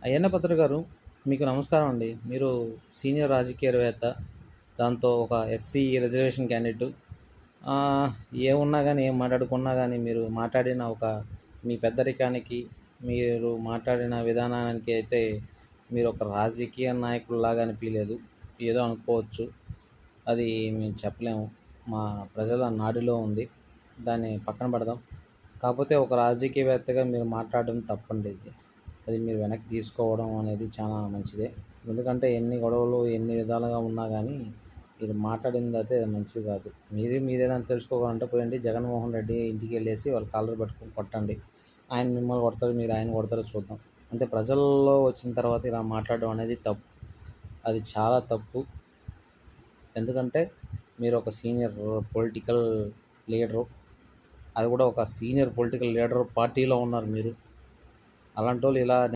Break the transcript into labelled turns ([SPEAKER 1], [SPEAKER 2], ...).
[SPEAKER 1] అయ్యన్న పత్రి గారు, మీకు నమస్కారం అండి. మీరు సీనియర్ రాజకీయవేత్త, దాంతో ఒక ఎస్సీ రిజర్వేషన్ క్యాండిడేట్. ఆ, ఏమున్నా కానీ ఏం మాట్లాడుకున్నా కానీ మీరు మాట్లాడిన మీ పెద్దరికానికి, మీరు మాట్లాడిన విధానానికి అయితే మీరు ఒక రాజకీయ నాయకుల్లాగా అనిపించలేదు. ఏదో అనుకోవచ్చు, అది మేము చెప్పలేము. మా ప్రజల నాడిలో ఉంది, దాన్ని పక్కన పెడదాం. కాకపోతే ఒక రాజకీయవేత్తగా మీరు మాట్లాడడం తప్పండి. అది మీరు వెనక్కి తీసుకోవడం అనేది చాలా మంచిదే. ఎందుకంటే ఎన్ని గొడవలు ఎన్ని విధాలుగా ఉన్నా కానీ మీరు మాట్లాడింది అయితే మంచిది కాదు. మీరేదైనా తెలుసుకోవాలంటే పోయండి, జగన్మోహన్ రెడ్డి ఇంటికి వెళ్ళేసి వాళ్ళ కాలర్ పట్టుకొని కొట్టండి. ఆయన మిమ్మల్ని కొడతారు, మీరు ఆయన కొడతారో చూద్దాం. అంటే ప్రజల్లో వచ్చిన తర్వాత ఇలా మాట్లాడడం అనేది తప్పు. అది చాలా తప్పు. ఎందుకంటే మీరు ఒక సీనియర్ పొలిటికల్ లీడరు, అది కూడా ఒక సీనియర్ పొలిటికల్ లీడర్ పార్టీలో ఉన్నారు మీరు. అలాంటి వాళ్ళు ఇలా